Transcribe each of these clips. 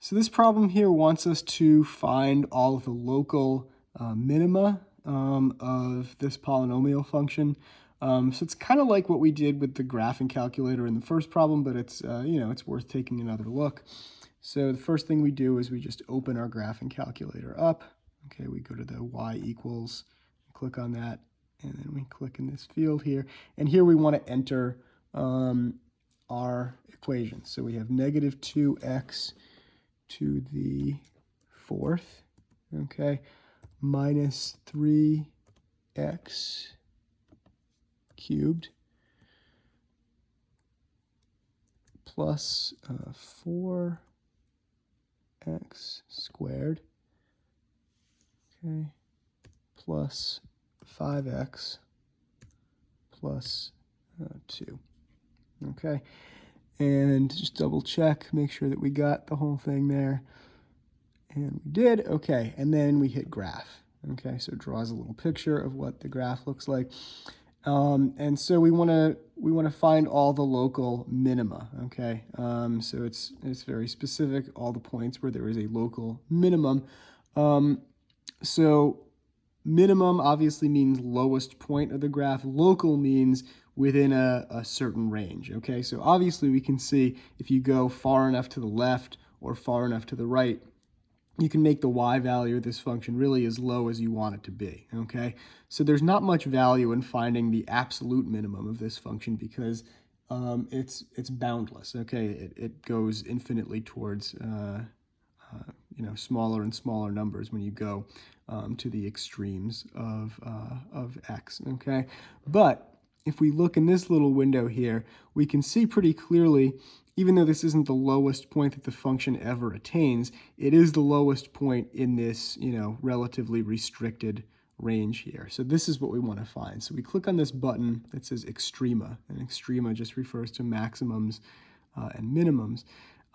So this problem here wants us to find all of the local minima of this polynomial function. So it's kind of like what we did with the graphing calculator in the first problem, but it's it's worth taking another look. So the first thing we do is we just open our graphing calculator up. Okay, we go to the y equals, click on that, and then we click in this field here. And here we want to enter our equations. So we have negative 2x to the fourth, okay, minus 3x cubed plus 4x squared, okay, plus 5x plus 2, okay. And just double check, make sure that we got the whole thing there. And we did, okay. And then we hit graph, okay. So it draws a little picture of what the graph looks like. And so we want to find all the local minima, okay. So it's very specific, all the points where there is a local minimum. So minimum obviously means lowest point of the graph. Local means within a certain range, okay? So obviously we can see if you go far enough to the left or far enough to the right, you can make the y value of this function really as low as you want it to be, okay? So there's not much value in finding the absolute minimum of this function because it's boundless, okay? It goes infinitely towards smaller and smaller numbers when you go to the extremes of x, okay? But if we look in this little window here, we can see pretty clearly, even though this isn't the lowest point that the function ever attains, it is the lowest point in this, relatively restricted range here. So this is what we want to find. So we click on this button that says Extrema, and Extrema just refers to maximums and minimums.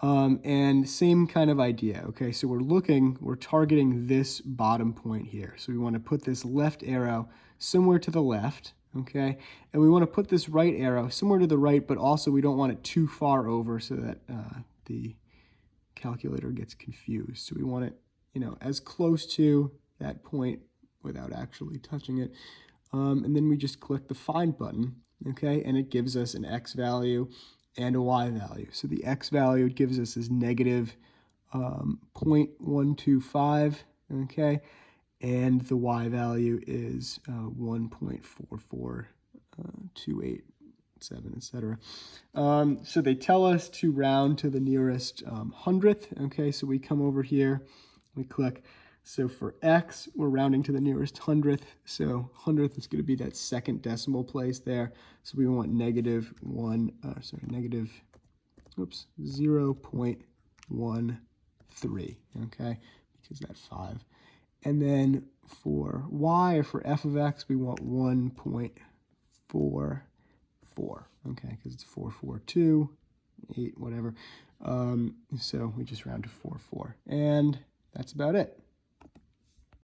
And same kind of idea, okay? So we're targeting this bottom point here. So we want to put this left arrow somewhere to the left, okay? And we want to put this right arrow somewhere to the right, but also we don't want it too far over so that the calculator gets confused. So we want it, as close to that point without actually touching it. And then we just click the Find button, okay? And it gives us an x value and a y value. So the x value it gives us is negative 0.125, okay? And the y value is 1.44287, etc. So they tell us to round to the nearest hundredth, okay? So we come over here, we click. So for x, we're rounding to the nearest hundredth. So hundredth is going to be that second decimal place there. So we want negative 0.13, okay? Because that 5. And then for y, or for f of x, we want 1.44, okay? Because it's 442, 8, whatever. So we just round to 44. And that's about it.